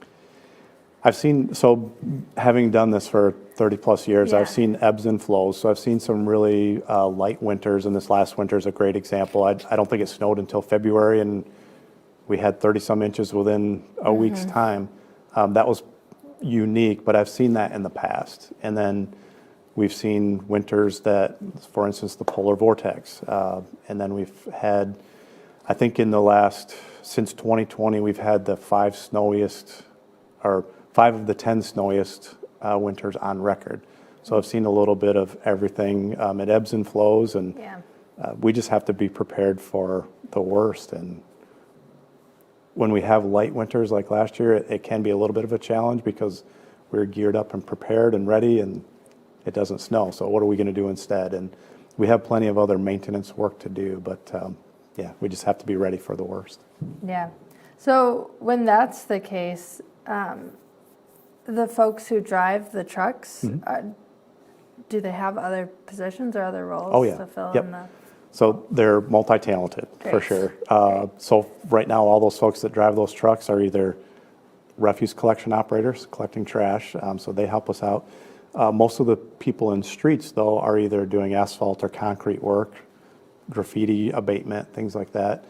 Having done this for 30 plus years,
Yeah.
I've seen ebbs and flows. So I've seen some really light winters, and this last winter is a great example. I don't think it snowed until February, and we had 30 some inches within a week's time. That was unique, but I've seen that in the past. And then we've seen winters that, for instance, the polar vortex. And then we've had, I think since 2020, we've had the 5 of the 10 snowiest winters on record. So I've seen a little bit of everything. It ebbs and flows, and we just have to be prepared for the worst. And when we have light winters like last year, it can be a little bit of a challenge because we're geared up and prepared and ready, and it doesn't snow. So what are we going to do instead? And we have plenty of other maintenance work to do, but we just have to be ready for the worst.
Yeah. So when that's the case, the folks who drive the trucks, do they have other positions or other roles
Oh, yeah.
to fill
Yep.
in the?
So they're multi-talented, for
Great.
sure. So right now, all those folks that drive those trucks are either refuse collection operators, collecting trash, so they help us out. Most of the people in streets, though, are either doing asphalt or concrete work, graffiti abatement, things like that.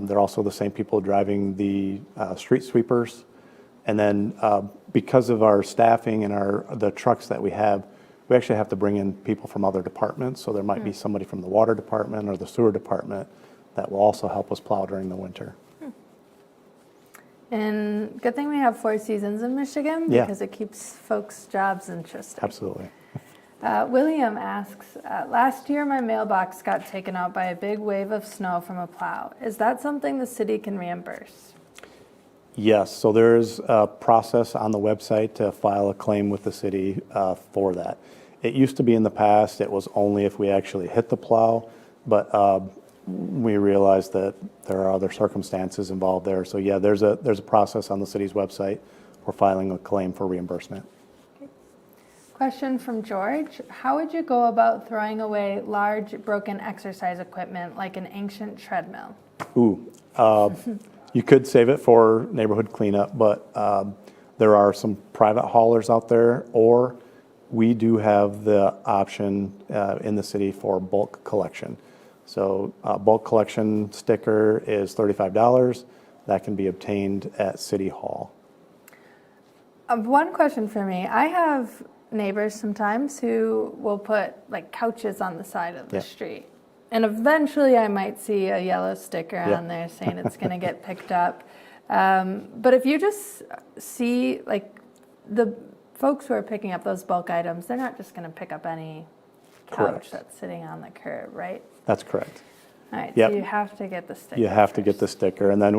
They're also the same people driving the street sweepers. And then because of our staffing and the trucks that we have, we actually have to bring in people from other departments. So there might be somebody from the water department or the sewer department that will also help us plow during the winter.
And good thing we have 4 seasons in Michigan
Yeah.
because it keeps folks' jobs interesting.
Absolutely.
William asks, last year my mailbox got taken out by a big wave of snow from a plow. Is that something the city can reimburse?
Yes, so there's a process on the website to file a claim with the city for that. It used to be in the past, it was only if we actually hit the plow, but we realized that there are other circumstances involved there. So yeah, there's a process on the city's website for filing a claim for reimbursement.
Question from George. How would you go about throwing away large broken exercise equipment like an ancient treadmill?
You could save it for neighborhood cleanup, but there are some private haulers out there, or we do have the option in the city for bulk collection. So bulk collection sticker is $35. That can be obtained at City Hall.
One question for me. I have neighbors sometimes who will put like couches on the side of the
Yeah.
street. And eventually I might see a yellow sticker
Yeah.
on there saying it's going to get picked up. But if you just see like the folks who are picking up those bulk items, they're not just going to pick up any couch
Correct.
that's sitting on the curb, right?
That's correct.
All right,
Yep.
so you have to get the sticker.
You have to get the sticker, and then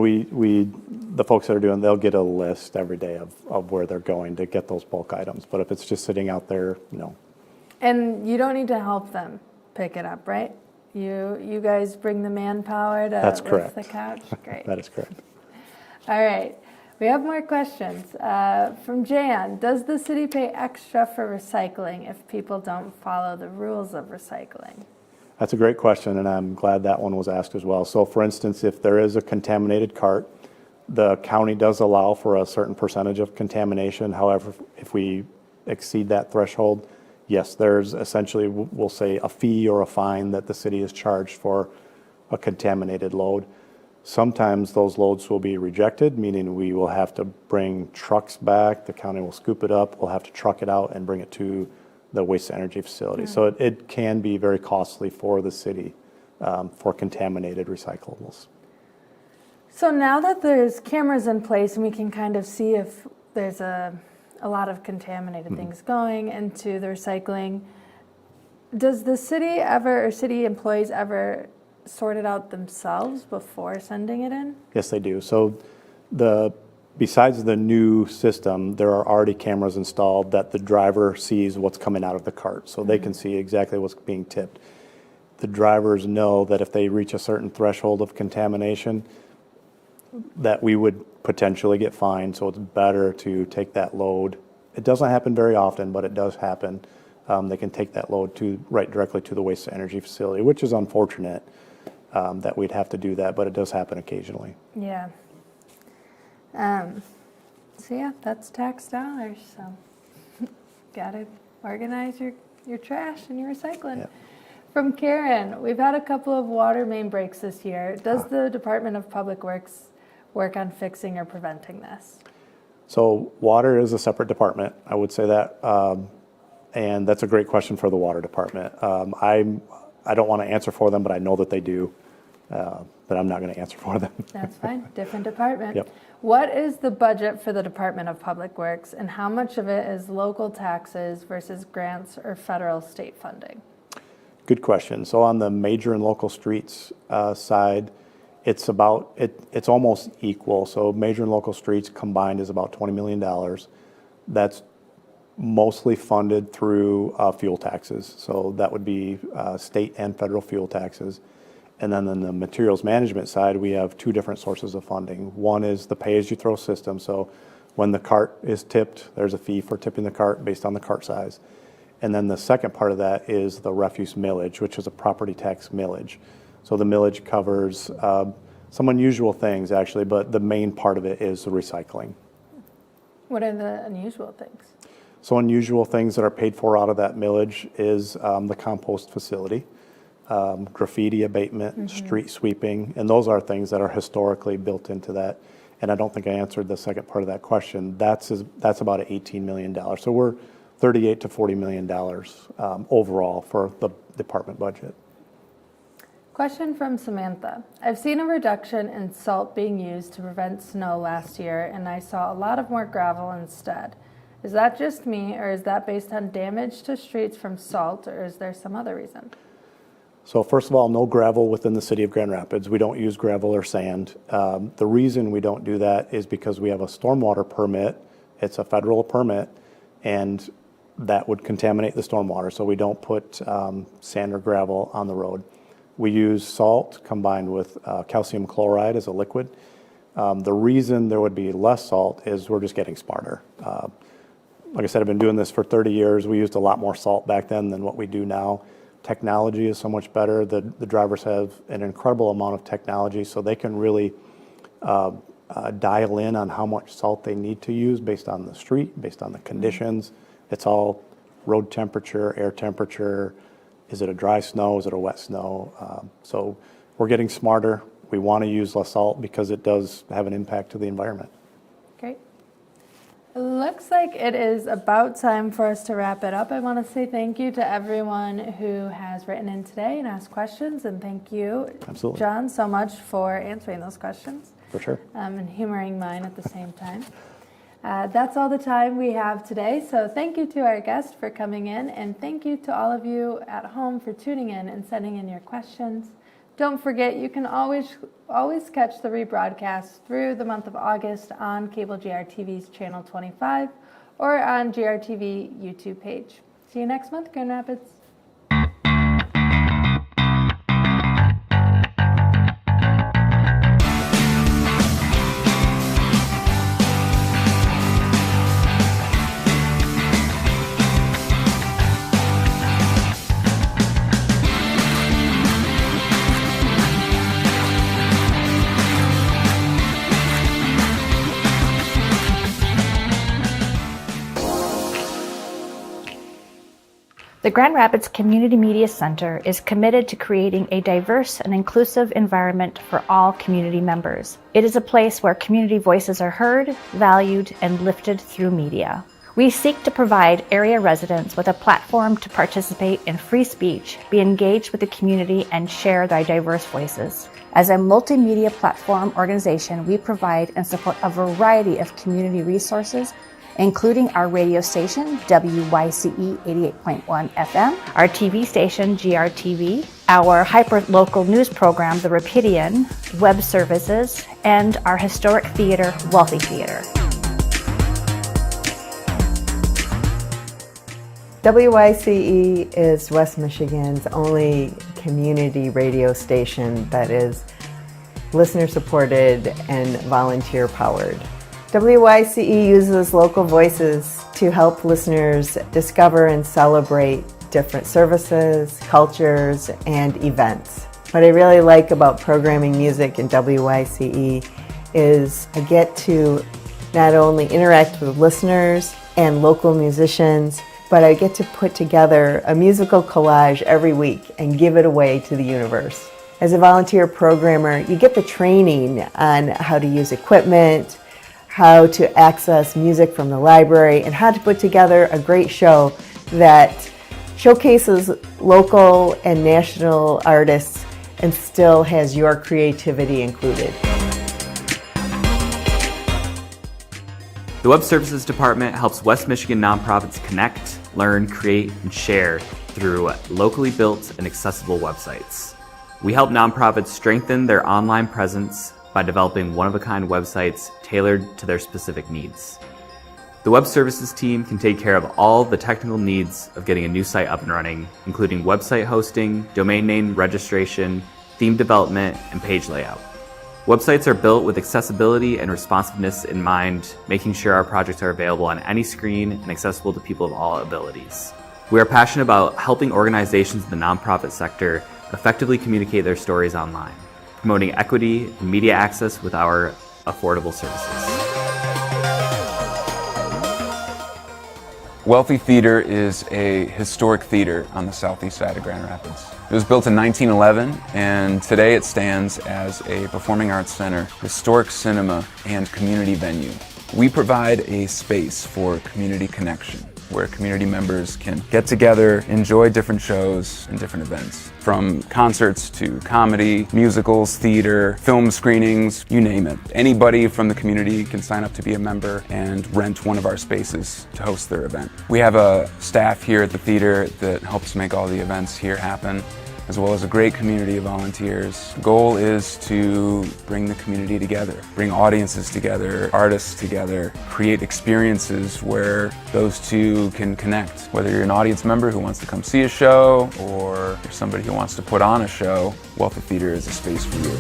the folks that are doing, they'll get a list every day of where they're going to get those bulk items. But if it's just sitting out there, no.
And you don't need to help them pick it up, right? You guys bring the manpower to
That's
lift
correct.
the couch? Great.
That is correct.
All right. We have more questions. From Jan, does the city pay extra for recycling if people don't follow the rules of recycling?
That's a great question, and I'm glad that one was asked as well. So for instance, if there is a contaminated cart, the county does allow for a certain percentage of contamination. However, if we exceed that threshold, yes, there's essentially, we'll say, a fee or a fine that the city is charged for a contaminated load. Sometimes those loads will be rejected, meaning we will have to bring trucks back. The county will scoop it up. We'll have to truck it out and bring it to the waste energy facility. So it can be very costly for the city for contaminated recyclables.
So now that there's cameras in place and we can kind of see if there's a lot of contaminated things going into the recycling, does the city ever, or city employees ever sort it out themselves before sending it in?
Yes, they do. So besides the new system, there are already cameras installed that the driver sees what's coming out of the cart. So they can see exactly what's being tipped. The drivers know that if they reach a certain threshold of contamination, that we would potentially get fined. So it's better to take that load. It doesn't happen very often, but it does happen. They can take that load right directly to the waste energy facility, which is unfortunate that we'd have to do that, but it does happen occasionally.
Yeah. So yeah, that's tax dollars. So gotta organize your trash and your recycling.
Yeah.
From Karen, we've had a couple of water main breaks this year. Does the Department of Public Works work on fixing or preventing this?
So water is a separate department, I would say that, and that's a great question for the water department. I don't want to answer for them, but I know that they do, but I'm not going to answer for them.
That's fine, different department.
Yep.
What is the budget for the Department of Public Works and how much of it is local taxes versus grants or federal state funding?
Good question. So on the major and local streets side, it's almost equal. So major and local streets combined is about $20 million. That's mostly funded through fuel taxes. So that would be state and federal fuel taxes. And then on the materials management side, we have 2 different sources of funding. One is the pay-as-you-throw system. So when the cart is tipped, there's a fee for tipping the cart based on the cart size. And then the second part of that is the refuse millage, which is a property tax millage. So the millage covers some unusual things, actually, but the main part of it is the recycling.
What are the unusual things?
So unusual things that are paid for out of that millage is the compost facility, graffiti abatement, street sweeping, and those are things that are historically built into that. And I don't think I answered the second part of that question. That's about $18 million. So we're $38 to $40 million overall for the department budget.
Question from Samantha. I've seen a reduction in salt being used to prevent snow last year, and I saw a lot of more gravel instead. Is that just me, or is that based on damage to streets from salt, or is there some other reason?
So first of all, no gravel within the city of Grand Rapids. We don't use gravel or sand. The reason we don't do that is because we have a stormwater permit. It's a federal permit, and that would contaminate the stormwater, so we don't put sand or gravel on the road. We use salt combined with calcium chloride as a liquid. The reason there would be less salt is we're just getting smarter. Like I said, I've been doing this for 30 years. We used a lot more salt back then than what we do now. Technology is so much better. The drivers have an incredible amount of technology, so they can really dial in on how much salt they need to use based on the street, based on the conditions. It's all road temperature, air temperature. Is it a dry snow? Is it a wet snow? So we're getting smarter. We want to use less salt because it does have an impact to the environment.
Great. It looks like it is about time for us to wrap it up. I want to say thank you to everyone who has written in today and asked questions, and thank you,
Absolutely.
John, so much for answering those questions.
For sure.
And humoring mine at the same time. That's all the time we have today, so thank you to our guest for coming in, and thank you to all of you at home for tuning in and sending in your questions. Don't forget, you can always catch the rebroadcast through the month of August on Cable GRTV's Channel 25 or on GRTV YouTube page. See you next month, Grand Rapids.
The Grand Rapids Community Media Center is committed to creating a diverse and inclusive environment for all community members. It is a place where community voices are heard, valued, and lifted through media. We seek to provide area residents with a platform to participate in free speech, be engaged with the community, and share their diverse voices. As a multimedia platform organization, we provide and support a variety of community resources, including our radio station, WYCE 88.1 FM, our TV station, GRTV, our hyper-local news program, The Rapidian, web services, and our historic theater, Wealthy Theater.
WYCE is West Michigan's only community radio station that is listener-supported and volunteer-powered. WYCE uses local voices to help listeners discover and celebrate different services, cultures, and events. What I really like about programming music in WYCE is I get to not only interact with listeners and local musicians, but I get to put together a musical collage every week and give it away to the universe. As a volunteer programmer, you get the training on how to use equipment, how to access music from the library, and how to put together a great show that showcases local and national artists and still has your creativity included.
The Web Services Department helps West Michigan nonprofits connect, learn, create, and share through locally built and accessible websites. We help nonprofits strengthen their online presence by developing one-of-a-kind websites tailored to their specific needs. The Web Services team can take care of all the technical needs of getting a new site up and running, including website hosting, domain name registration, theme development, and page layout. Websites are built with accessibility and responsiveness in mind, making sure our projects are available on any screen and accessible to people of all abilities. We are passionate about helping organizations in the nonprofit sector effectively communicate their stories online, promoting equity and media access with our affordable services.
Wealthy Theater is a historic theater on the southeast side of Grand Rapids. It was built in 1911, and today it stands as a performing arts center, historic cinema, and community venue. We provide a space for community connection, where community members can get together, enjoy different shows and different events. From concerts to comedy, musicals, theater, film screenings, you name it. Anybody from the community can sign up to be a member and rent one of our spaces to host their event. We have a staff here at the theater that helps make all the events here happen, as well as a great community of volunteers. The goal is to bring the community together, bring audiences together, artists together, create experiences where those two can connect. Whether you're an audience member who wants to come see a show, or you're somebody who wants to put on a show, Wealthy Theater is a space for you.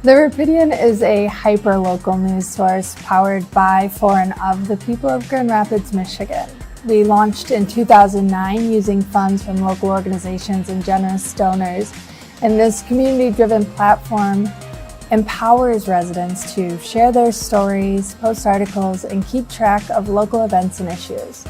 The Rapidian is a hyper-local news source powered by, for, and of the people of Grand Rapids, Michigan. We launched in 2009 using funds from local organizations and generous donors, and this community-driven platform empowers residents to share their stories, post articles, and keep track of local events and issues.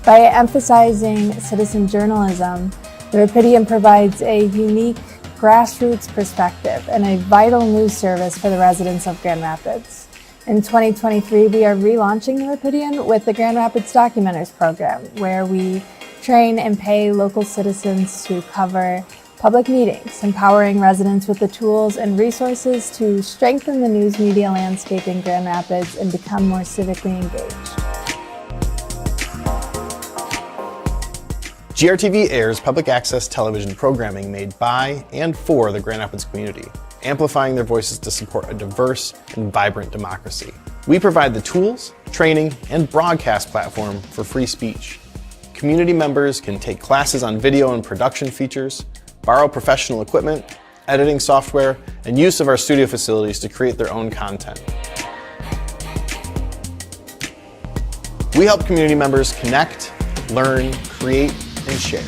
By emphasizing citizen journalism, the Rapidian provides a unique grassroots perspective and a vital news service for the residents of Grand Rapids. In 2023, we are relaunching the Rapidian with the Grand Rapids Documenters program, where we train and pay local citizens to cover public meetings, empowering residents with the tools and resources to strengthen the news media landscape in Grand Rapids and become more civically engaged.
GRTV airs public access television programming made by and for the Grand Rapids community, amplifying their voices to support a diverse and vibrant democracy. We provide the tools, training, and broadcast platform for free speech. Community members can take classes on video and production features, borrow professional equipment, editing software, and use of our studio facilities to create their own content. We help community members connect, learn, create, and share.